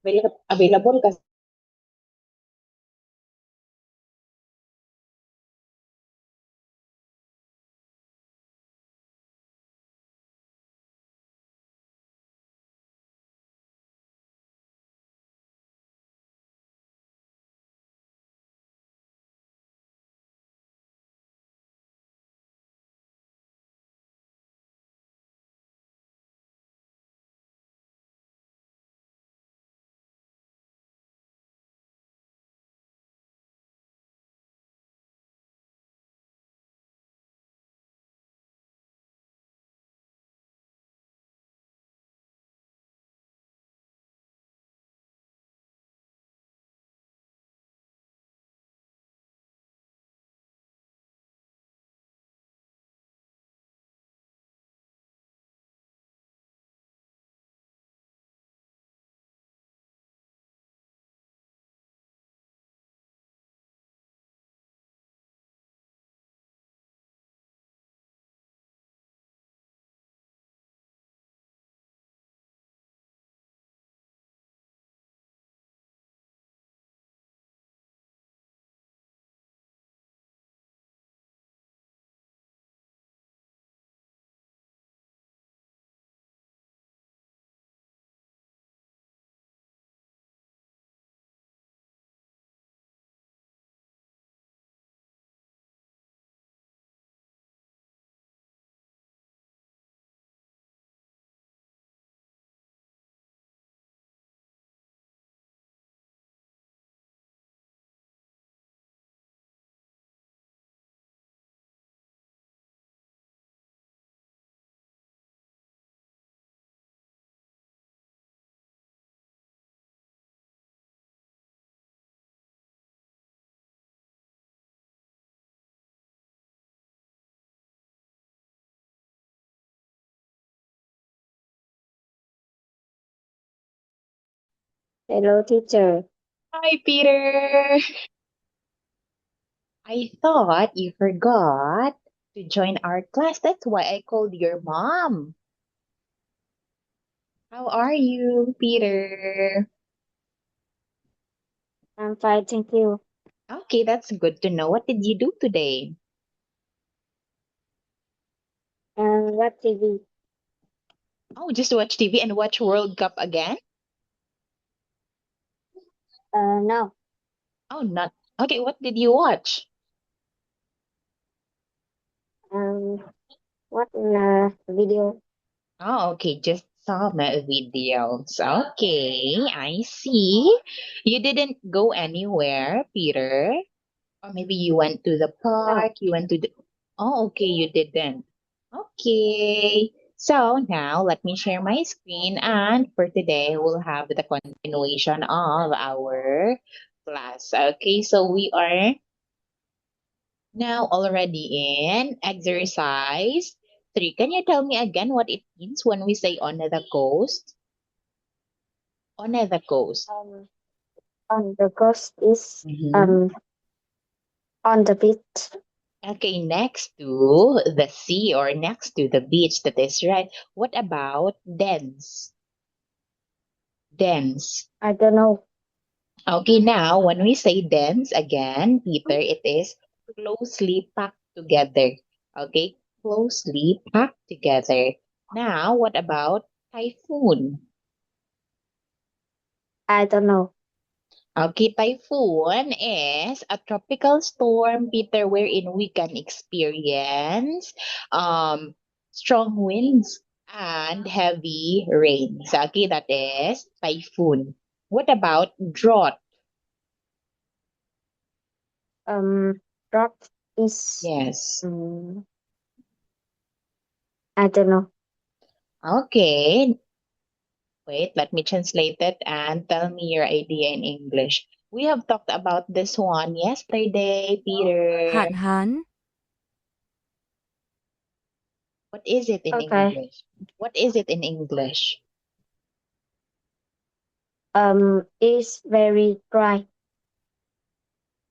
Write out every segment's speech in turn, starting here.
Available kasi Hello, teacher. hi, Peter. I thought you forgot to join our class. That's why I called your mom. How are you, Peter? I'm fine, thank you. Okay, that's good to know. What did you do today? And what TV? Oh, just watch TV and watch World Cup again? No. Oh, not. Okay, what did you watch? Um, what video? Oh, okay, just some videos. Okay, I see. You didn't go anywhere, Peter? Or maybe you went to the No. park, you went to the... Oh, okay, you didn't. Okay. So now let me share my screen, and for today we'll have the continuation of our class. Okay, so we are now already in exercise 3. Can you tell me again what it means when we say on the coast? On the coast. Um, on the coast is Mm-hmm. on the beach. Okay, next to the sea or next to the beach, that is right. What about dense? Dense. I don't know. Okay, now when we say dense again, Peter, it is closely packed together. Okay, closely packed together. Now, what about typhoon? I don't know. Okay, typhoon is a tropical storm, Peter, wherein we can experience strong winds and heavy rains. Okay, that is typhoon. What about drought? Drought is Yes. um, I don't know. Okay, wait, let me translate it and tell me your idea in English. We have talked about this one yesterday, Peter. Hạn hán, What is it in Okay. English? What is it in English? Is very dry.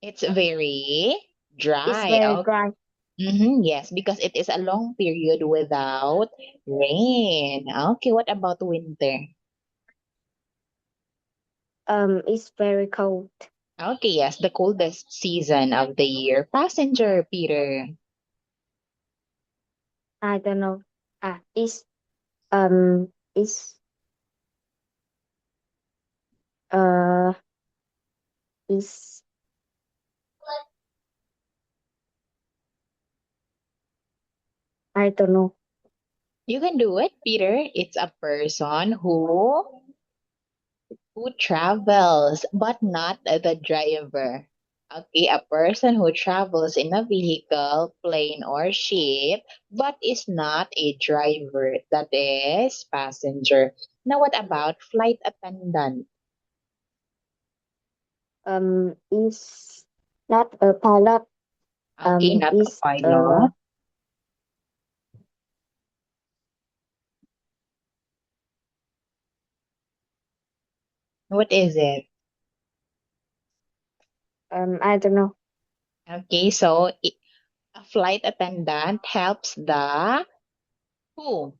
It's very It's dry. very Oh, dry. yes, because it is a long period without rain. Okay, what about winter? It's very cold. Okay, yes, the coldest season of the year. Passenger, Peter. I don't know. It's uh is I don't know. You can do it, Peter. It's a person who travels, but not the driver. Okay, a person who travels in a vehicle, plane, or ship, but is not a driver. That is passenger. Now, what about flight attendant? Is not a pilot. Okay, not a Is pilot. What is it? I don't know. Okay, so a flight attendant helps the who?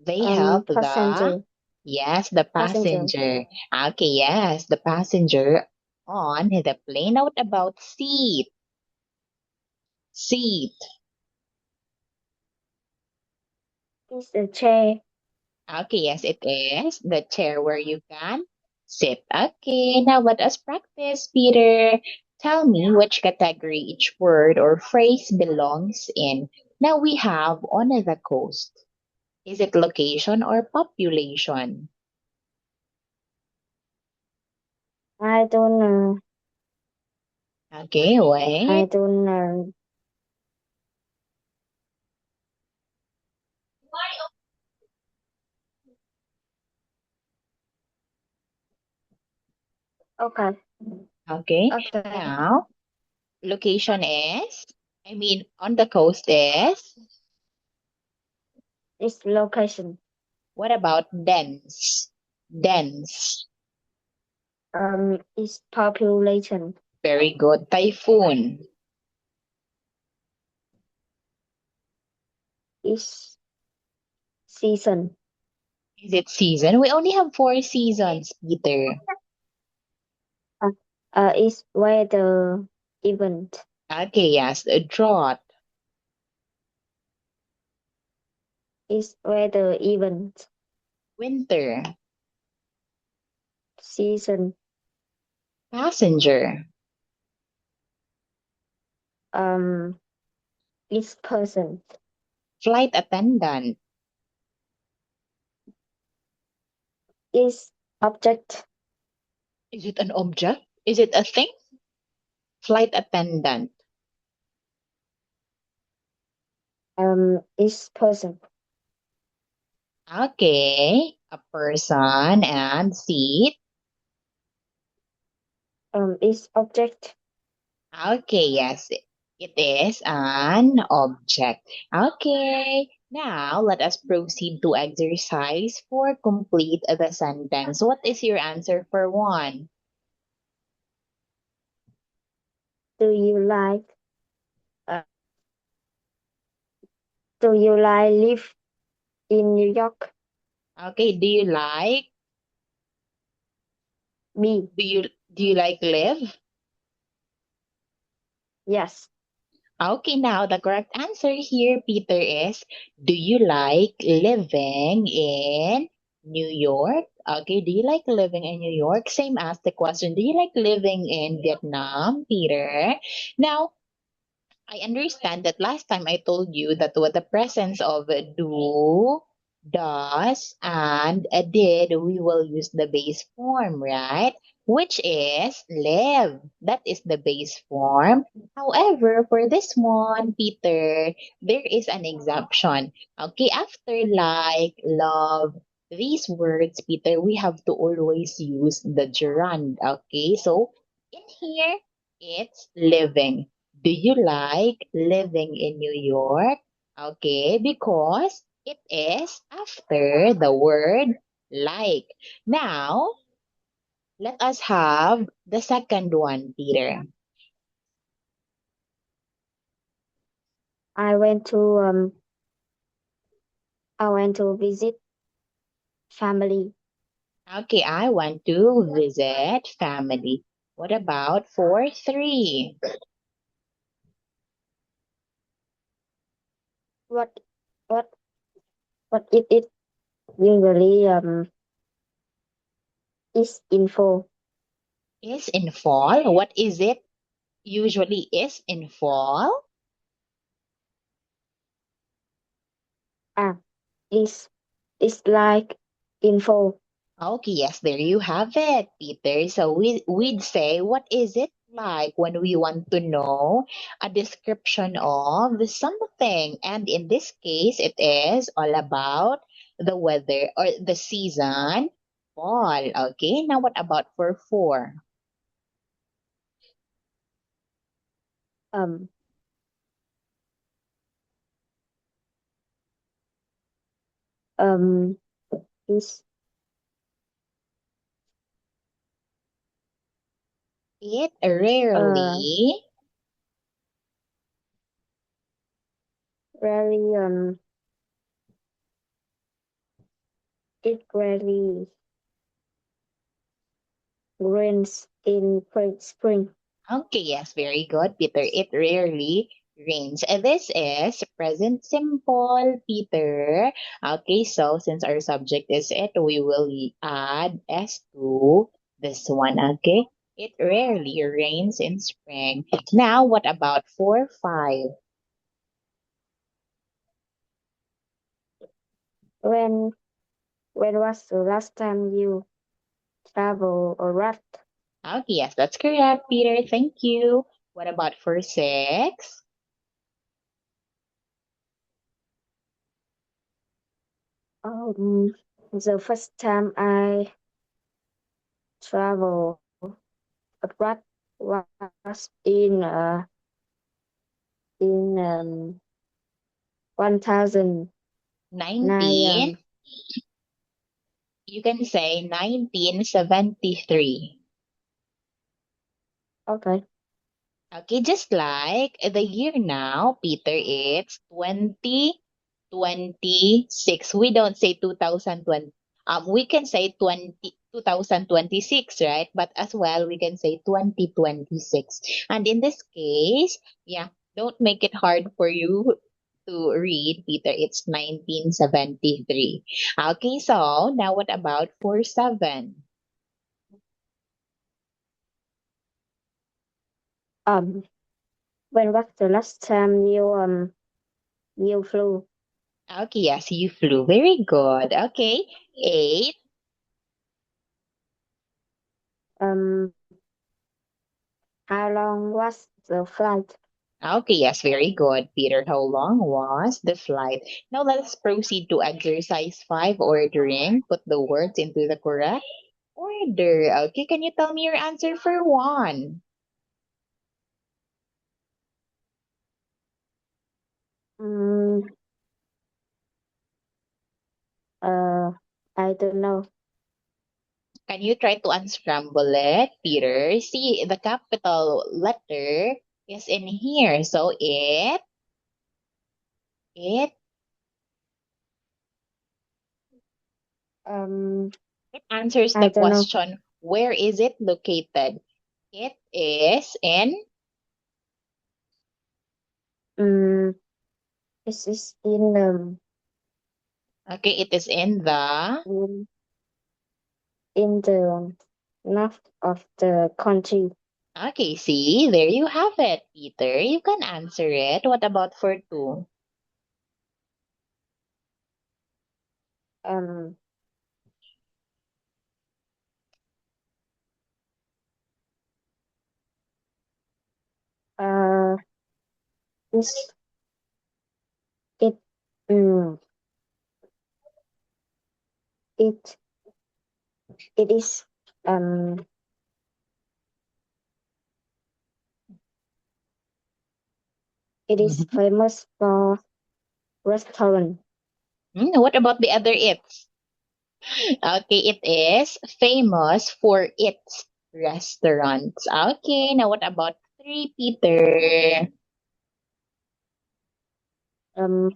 They help the Passenger. yes, the Passenger. passenger. Okay, yes, the passenger on the plane. Now, what about seat? Seat. Is a chair. Okay, yes, it is the chair where you can sit. Okay, now let us practice, Peter. Tell me which category each word or phrase belongs in. Now we have on the coast. Is it location or population? I don't know. Okay, I wait. don't know. Okay. Okay, Okay. now location is, I mean, on the coast is, It's location. what about dense? Dense. It's population. Very good. Typhoon. It's season. Is it season? We only have four seasons, Peter. Uh, it's weather event. Okay, yes. A drought. It's weather event. Winter. Season. Passenger. Um, it's person. Flight attendant. It's object. Is it an object? Is it a thing? Flight attendant. It's person. Okay. A person and seat. It's object. Okay, yes, it is an object. Okay, now let us proceed to exercise for complete the sentence. What is your answer for one? Do you like? Uh, do you like live in New York? Okay, do you like B. do you do you like live? Yes. Okay, now the correct answer here, Peter, is do you like living in New York? Okay, do you like living in New York? Same as the question, do you like living in Vietnam, Peter? Now, I understand that last time I told you that with the presence of do, does, and did, we will use the base form, right? Which is live. That is the base form. However, for this one, Peter, there is an exemption. Okay, after like, love, these words, Peter, we have to always use the gerund. Okay, so in here, it's living. Do you like living in New York? Okay, because it is after the word like. Now, let us have the second one, Peter. I went to I went to visit family. Okay, I want to visit family. What about for 3? What what what it usually is info. Is in fall? What is it usually is in fall? Ah, is like info. Okay, yes, there you have it, Peter. So we'd say, what is it like when we want to know a description of something? And in this case, it is all about the weather or the season, fall. Okay, now what about for 4? Um um is It uh rarely, really it really rains in spring. okay, yes, very good, Peter. It rarely rains. And this is present simple, Peter. Okay, so since our subject is it, we will add S to this one, okay? It rarely rains in spring. Now, what about 4, 5? When when was the last time you travel or what? Okay, yes, that's correct, Peter. Thank you. What about for 6? The first time I travel abroad was in 1009. 19? You can say 1973. Okay. Okay, just like the year now, Peter, it's 2026. We don't say 2020. We can say 2026, right? But as well, we can say 2026. And in this case, yeah, don't make it hard for you to read, Peter. It's 1973. Okay, so now what about for 7? Um, when was the last time you flew? Okay, yes, you flew. Very good. Okay, 8. Um, how long was the flight? Okay, yes, very good, Peter. How long was the flight? Now let's proceed to exercise 5, ordering. Put the words into the correct order. Okay, can you tell me your answer for 1? Mm, uh, I don't know. Can you try to unscramble it, Peter? See, the capital letter is in here. So it, Um, it answers I the don't know. question, where is it located? It is in, Mm, this is okay, it is in in the north of the country. okay, see, there you have it, Peter. You can answer it. What about for 2? Um, uh, this it mm, it it is um it is Mhm. famous for restaurant. What about the other it's? Okay, it is famous for its restaurants. Okay, now what about 3, Peter? Um,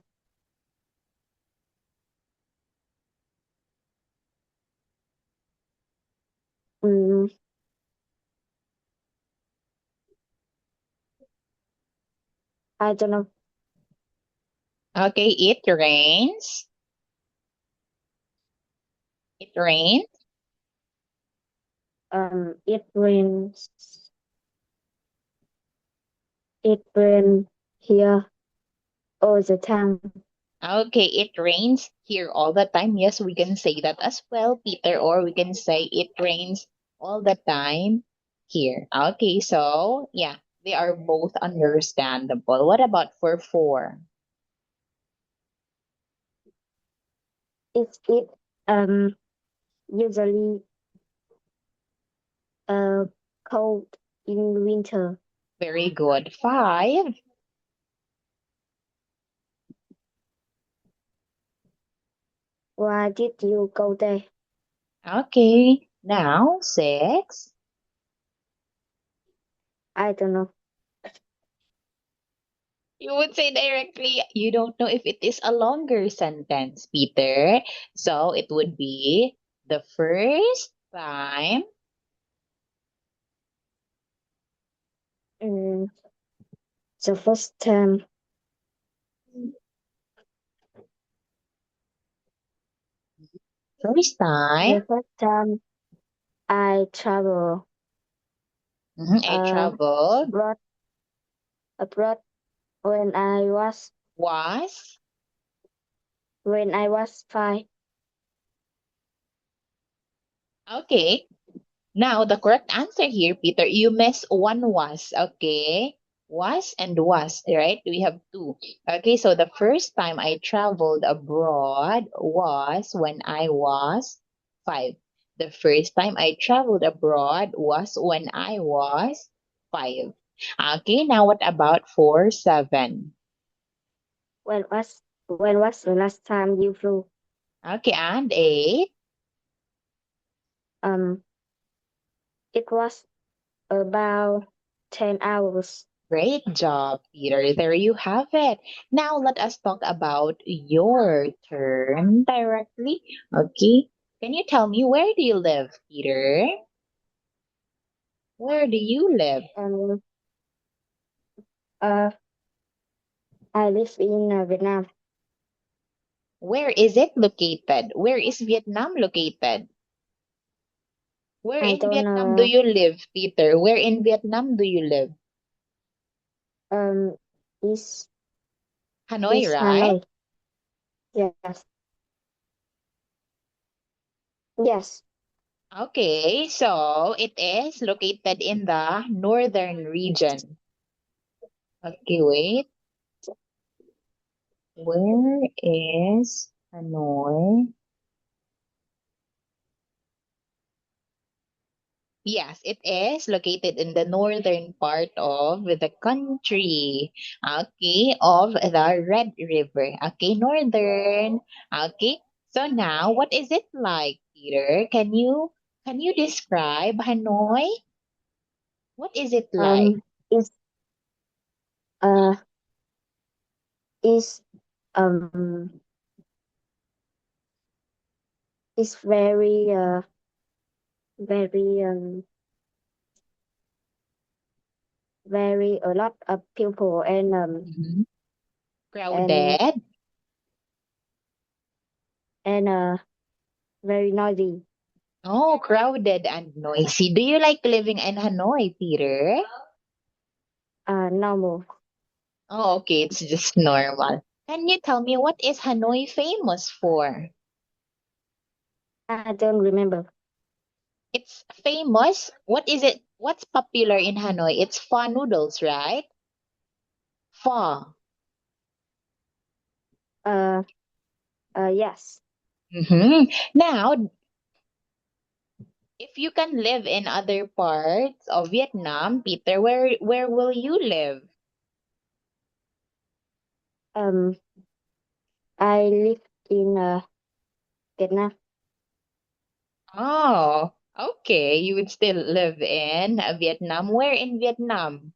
Mm, I don't know. Okay, it rains. It rains. It rains. It rain here all the time. Okay, it rains here all the time. Yes, we can say that as well, Peter, or we can say it rains all the time here. Okay, so yeah, they are both understandable. What about for four? It usually uh cold in winter. Very good. Five. Why did you go there? Okay, now six. I don't know. You would say directly, you don't know if it is a longer sentence, Peter. So it would be the first time. Mm, the first time, First time. the first time I travel I traveled. abroad abroad when Was. I was 5. Okay. Now, the correct answer here, Peter, you missed one was, okay? Was and was, right? We have two. Okay, so the first time I traveled abroad was when I was 5. The first time I traveled abroad was when I was 5. Okay, now what about 4, 7? When was the last time you flew? Okay, and 8. Um, it was about 10 hours. Great job, Peter. There you have it. Now let us talk about your turn directly. Okay. Can you tell me where do you live, Peter? Where do you live? Um, uh, I live in Vietnam. Where is it located? Where is Vietnam located? Where I in don't Vietnam do you live, Peter? Where in Vietnam do you live? um is Hanoi, is right? Hanoi. Yes, yes. Okay, so it is located in the northern region. Okay, wait. Where is Hanoi? Yes, it is located in the northern part of the country. Okay, of the Red River. Okay, northern. Okay. So now, what is it like, Peter? Can you describe Hanoi? What is it like? Um, is uh is um is very very a lot of people Mhm. and Crowded? and very noisy. Oh, crowded and noisy. Do you like living in Hanoi, Peter? Normal. Oh, okay, it's just normal. Can you tell me what is Hanoi famous for? I don't remember. It's famous. What is it? What's popular in Hanoi? It's pho noodles, right? Pho. Uh, yes. Now, if you can live in other parts of Vietnam, Peter, where will you live? Um, I live in Vietnam. Oh, okay. You would still live in Vietnam. Where in Vietnam?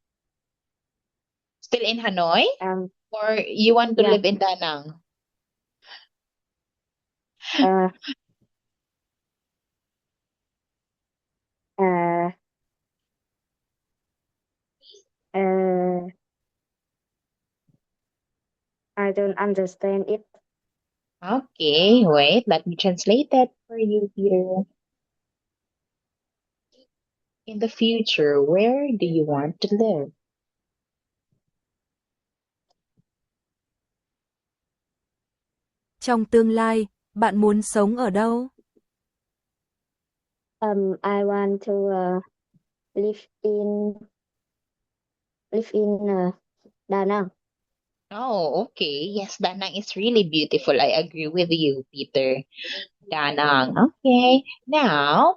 Still in Hanoi? Um, Or you want to yeah. live in Da Nang? Uh, Uh, I don't understand it. Okay, wait, let me translate that for you, Peter. In the future, where do you want to live? Trong tương lai, bạn muốn sống ở đâu? I want to live in Da Nang. Oh, okay. Yes, Danang is really beautiful. I agree with you, Peter. Danang. Okay. Now,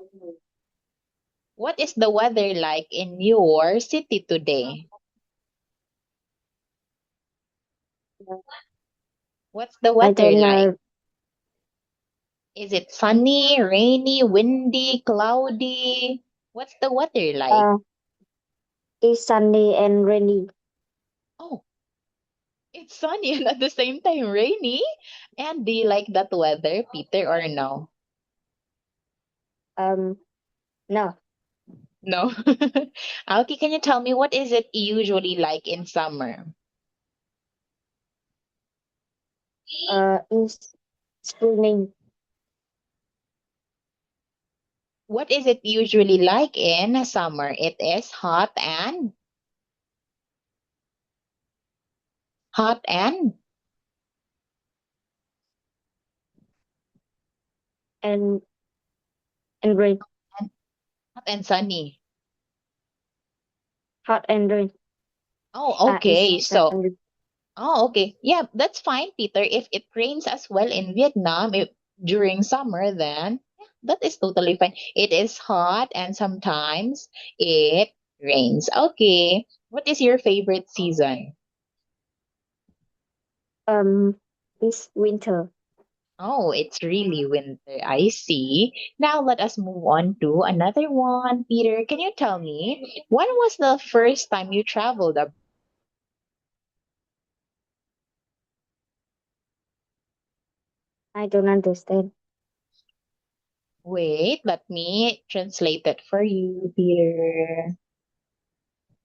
what is the weather like in your city today? What's the I weather don't like? know. Is it sunny, rainy, windy, cloudy? What's the weather like? It's sunny and rainy. Oh, it's sunny and at the same time rainy. And do you like that weather, Peter, or no? No. No. Okay, can you tell me what is it usually like in summer? It's spring. What is it usually like in summer? It is hot and and rain. hot and sunny. Hot and rain. Oh, It's okay. So, sunny. oh, okay. Yeah, that's fine, Peter. If it rains as well in Vietnam during summer, then yeah, that is totally fine. It is hot and sometimes it rains. Okay. What is your favorite season? It's winter. Oh, it's really winter. I see. Now let us move on to another one. Peter, can you tell me when was the first time you traveled abroad? I don't understand. Wait, let me translate that for you, Peter.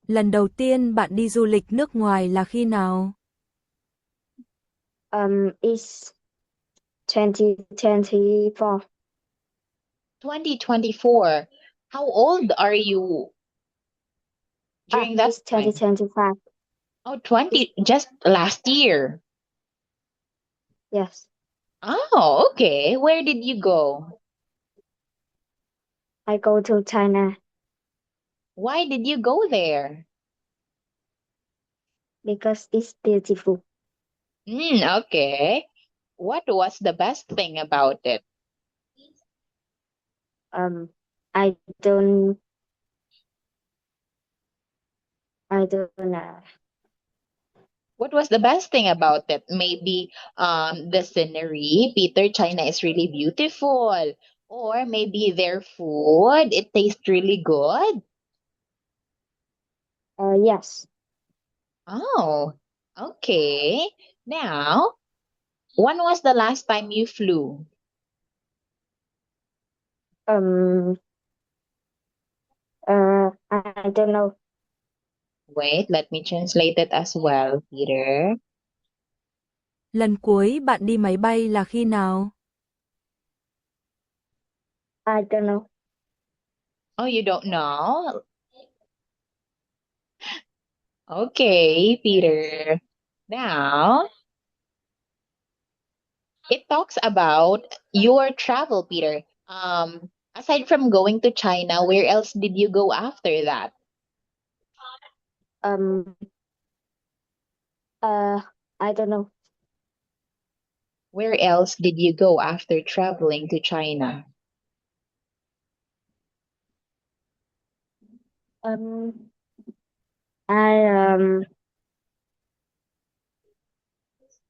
Lần đầu tiên bạn đi du lịch nước ngoài là khi nào? It's 2024. 2024. How old are you during that It's time? 2025. Oh, It's, 20, just last year. yes. Oh, okay. Where did you go? I go to China Why did you go there? because it's beautiful. Okay. What was the best thing about it? Um, I don't, I don't, What was the best thing about it? Maybe the scenery. Peter, China is really beautiful. Or maybe their food. It tastes really good. yes. Oh, okay. Now, when was the last time you flew? Um, I don't know. Wait, let me translate it as well, Peter. Lần cuối bạn đi máy bay là khi nào? I don't know. Oh, you don't know? Okay, Peter. Now, it talks about your travel, Peter. Aside from going to China, where else did you go after that? Um, uh, I don't know. Where else did you go after traveling to China? Um, I, um,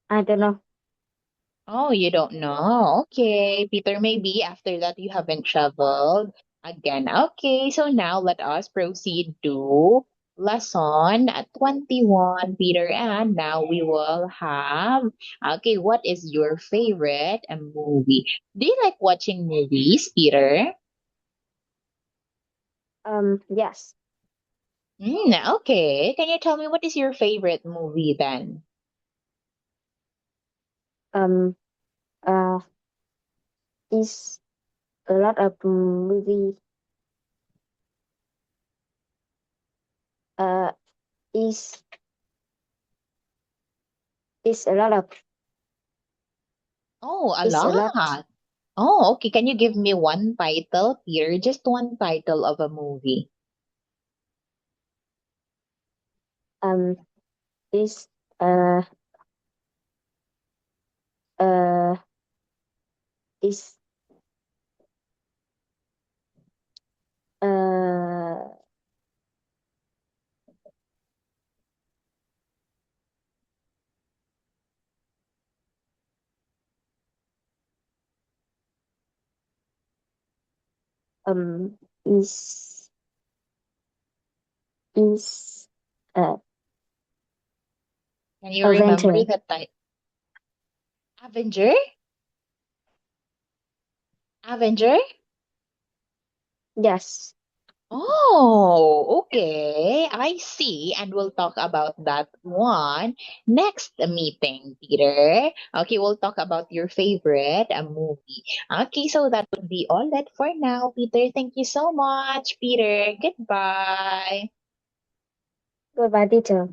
I don't know. Oh, you don't know. Okay, Peter, maybe after that you haven't traveled again. Okay, so now let us proceed to lesson 21, Peter. And now we will have, okay, what is your favorite movie? Do you like watching movies, Peter? Yes. Okay. Can you tell me what is your favorite movie then? Um, uh, is a lot of movie. Uh, is is a lot of Oh, a is a lot. lot. Oh, okay. Can you give me one title, Peter? Just one title of a movie. Um, is uh uh is uh um is uh Can you remember Avenger. the title? Avenger? Avenger? Yes. Oh, okay. I see. And we'll talk about that one next meeting, Peter. Okay, we'll talk about your favorite movie. Okay, so that would be all that for now, Peter. Thank you so much, Peter. Goodbye. Goodbye, teacher.